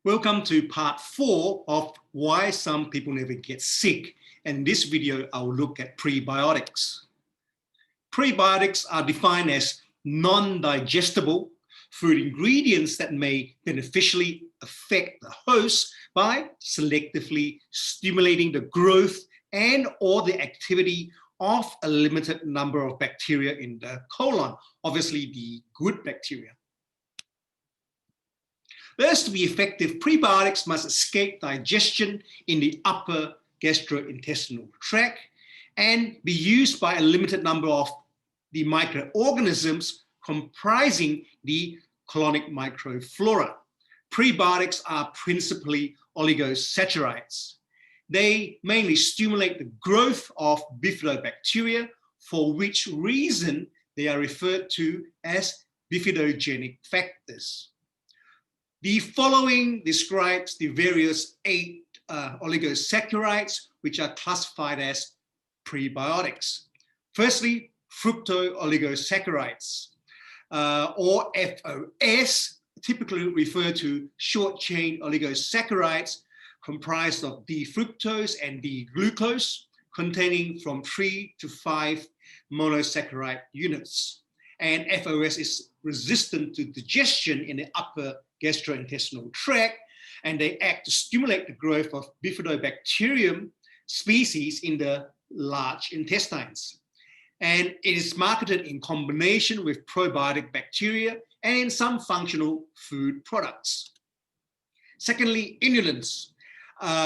Welcome to part 4 of why some people never get sick. And in this video, I will look at prebiotics. Prebiotics are defined as non-digestible food ingredients that may beneficially affect the host by selectively stimulating the growth and or the activity of a limited number of bacteria in the colon, obviously the good bacteria. First, to be effective, prebiotics must escape digestion in the upper gastrointestinal tract and be used by a limited number of the microorganisms comprising the colonic microflora. Prebiotics are principally oligosaccharides. They mainly stimulate the growth of bifidobacteria, for which reason they are referred to as bifidogenic factors. The following describes the various 8 oligosaccharides which are classified as prebiotics. Firstly, fructo-oligosaccharides, or FOS, typically refer to short-chain oligosaccharides comprised of D-fructose and D-glucose, containing from 3 to 5 monosaccharide units. And FOS is resistant to digestion in the upper gastrointestinal tract, and they act to stimulate the growth of bifidobacterium species in the large intestines. And it is marketed in combination with probiotic bacteria and in some functional food products. Secondly, inulins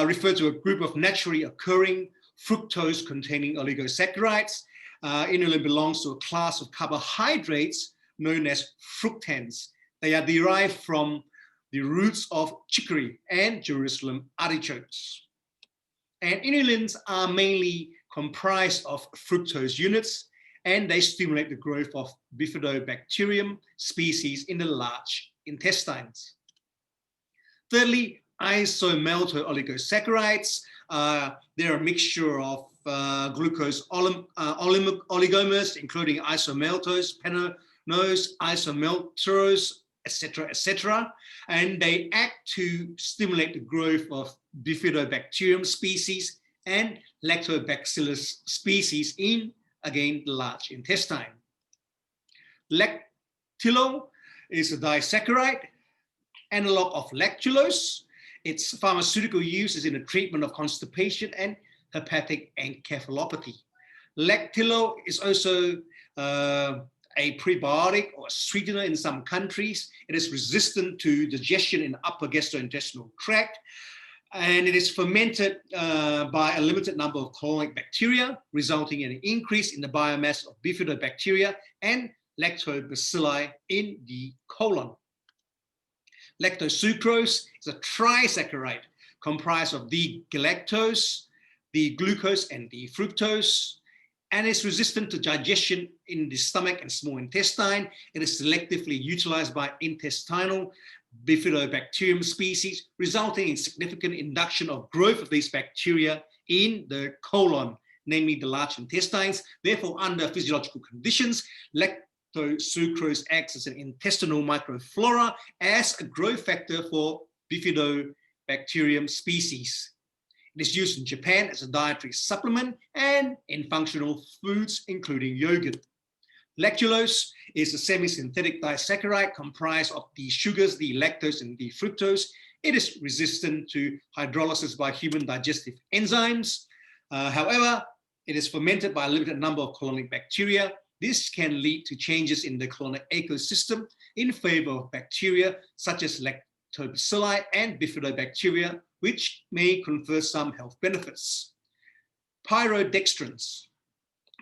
refer to a group of naturally occurring fructose-containing oligosaccharides. Inulin belongs to a class of carbohydrates known as fructans. They are derived from the roots of chicory and Jerusalem artichokes. And inulins are mainly comprised of fructose units, and they stimulate the growth of bifidobacterium species in the large intestines. Thirdly, isomalto-oligosaccharides. They're a mixture of glucose oligomers, including isomaltose, pennose, isomaltose, etc., and they act to stimulate the growth of bifidobacterium species and lactobacillus species in, again, the large intestine. Lactilo is a disaccharide, analog of lactulose. Its pharmaceutical use is in the treatment of constipation and hepatic encephalopathy. Lactilo is also a prebiotic or a sweetener in some countries. It is resistant to digestion in the upper gastrointestinal tract, and it is fermented by a limited number of colonic bacteria, resulting in an increase in the biomass of bifidobacteria and lactobacilli in the colon. LACTOSUCROSE is a trisaccharide comprised of D-galactose, D-glucose, and D-fructose, and is resistant to digestion in the stomach and small intestine. It is selectively utilized by intestinal bifidobacterium species, resulting in significant induction of growth of these bacteria in the colon, namely the large intestines. Therefore, under physiological conditions, lactosucrose acts as an intestinal microflora as a growth factor for bifidobacterium species. It is used in Japan as a dietary supplement and in functional foods, including yogurt. Lactulose is a semi-synthetic disaccharide comprised of the sugars, the lactose, and the fructose. It is resistant to hydrolysis by human digestive enzymes. However, it is fermented by a limited number of colonic bacteria. This can lead to changes in the colonic ecosystem in favor of bacteria such as lactobacilli and bifidobacteria, which may confer some health benefits. PYRODEXTRINS.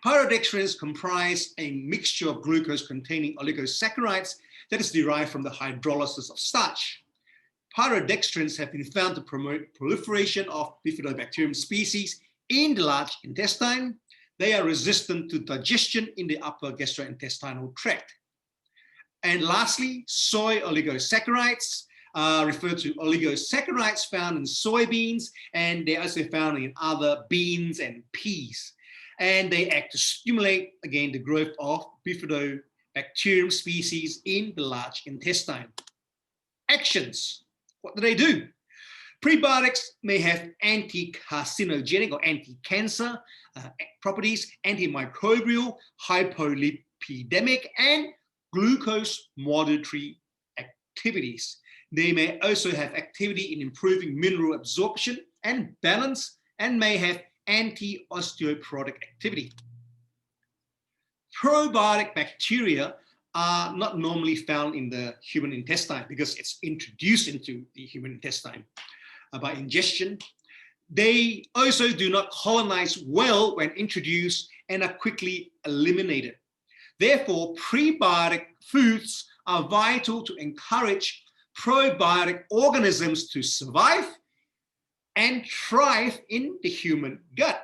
Pyrodextrins comprise a mixture of glucose-containing oligosaccharides that is derived from the hydrolysis of starch. Pyrodextrins have been found to promote proliferation of bifidobacterium species in the large intestine. They are resistant to digestion in the upper gastrointestinal tract. And lastly, soy oligosaccharides refer to oligosaccharides found in soybeans, and they're also found in other beans and peas. And they act to stimulate, again, the growth of bifidobacterium species in the large intestine. Actions. What do? Prebiotics may have anti-carcinogenic or anti-cancer properties, antimicrobial, hypolipidemic, and glucose modulatory activities. They may also have activity in improving mineral absorption and balance, and may have anti-osteoporotic activity. Probiotic bacteria are not normally found in the human intestine because it's introduced into the human intestine by ingestion. They also do not colonize well when introduced and are quickly eliminated. Therefore, prebiotic foods are vital to encourage probiotic organisms to survive and thrive in the human gut.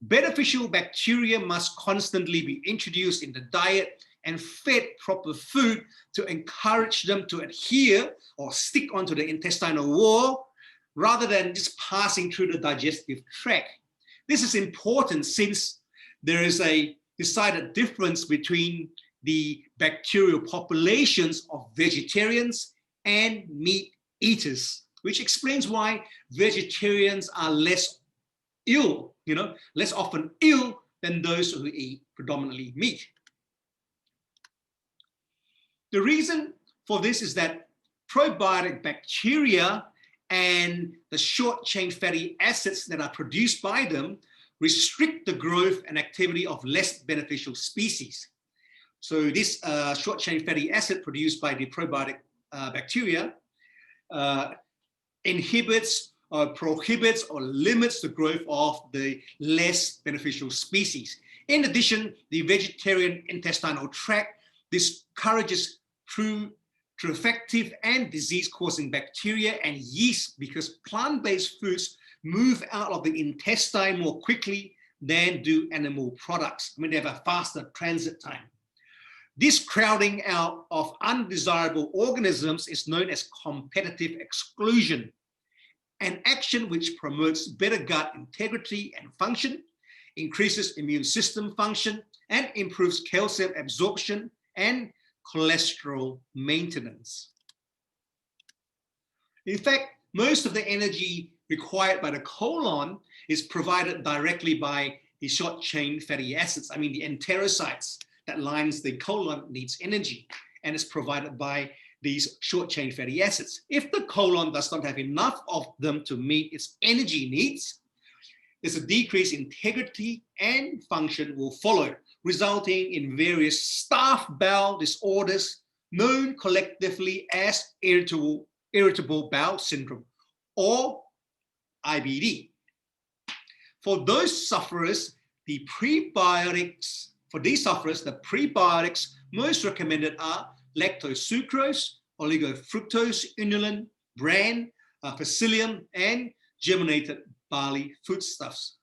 Beneficial bacteria must constantly be introduced in the diet and fed proper food to encourage them to adhere or stick onto the intestinal wall rather than just passing through the digestive tract. This is important since there is a decided difference between the bacterial populations of vegetarians and meat eaters, which explains why vegetarians are less often ill than those who eat predominantly meat. The reason for this is that probiotic bacteria and the short-chain fatty acids that are produced by them restrict the growth and activity of less beneficial species. So this short-chain fatty acid produced by the probiotic bacteria inhibits or prohibits or limits the growth of the less beneficial species. In addition, the vegetarian intestinal tract discourages true effective and disease-causing bacteria and yeast because plant-based foods move out of the intestine more quickly than do animal products. I mean, they have a faster transit time. This crowding out of undesirable organisms is known as competitive exclusion, an action which promotes better gut integrity and function, increases immune system function, and improves calcium absorption and cholesterol maintenance. In fact, most of the energy required by the colon is provided directly by the short-chain fatty acids. I mean, the enterocytes that lines the colon needs energy, and it's provided by these short-chain fatty acids. If the colon does not have enough of them to meet its energy needs, there's a decrease in integrity and function will follow, resulting in various staph bowel disorders known collectively as irritable bowel syndrome or IBD. For those sufferers, the prebiotics most recommended are LACTOSUCROSE, oligofructose, inulin, bran, psyllium, and germinated barley foodstuffs.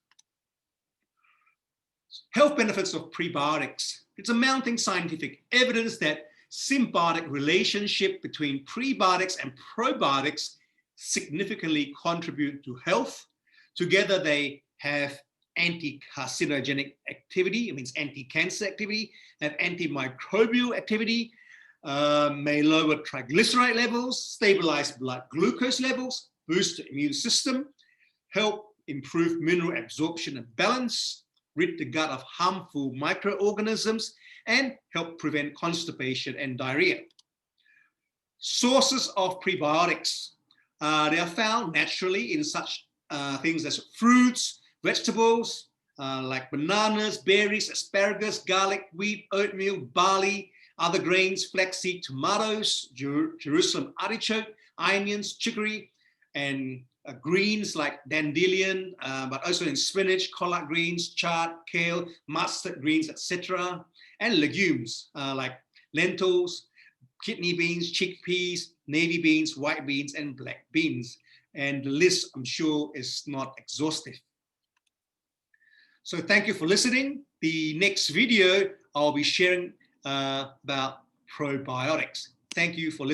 Health benefits of prebiotics. It's a mounting scientific evidence that symbiotic relationship between prebiotics and probiotics significantly contribute to health. Together, they have anti-carcinogenic activity, it means anti-cancer activity, have antimicrobial activity, may lower triglyceride levels, stabilize blood glucose levels, boost the immune system, help improve mineral absorption and balance, rid the gut of harmful microorganisms, and help prevent constipation and diarrhea. Sources of prebiotics. They are found naturally in such things as fruits, vegetables, like bananas, berries, asparagus, garlic, wheat, oatmeal, barley, other grains, flaxseed, tomatoes, Jerusalem artichoke, onions, chicory, and greens like dandelion, but also in spinach, collard greens, chard, kale, mustard greens, etc. And legumes like lentils, kidney beans, chickpeas, navy beans, white beans, and black beans. And the list, I'm sure, is not exhaustive. So thank you for listening. The next video, I'll be sharing about probiotics. Thank you for listening.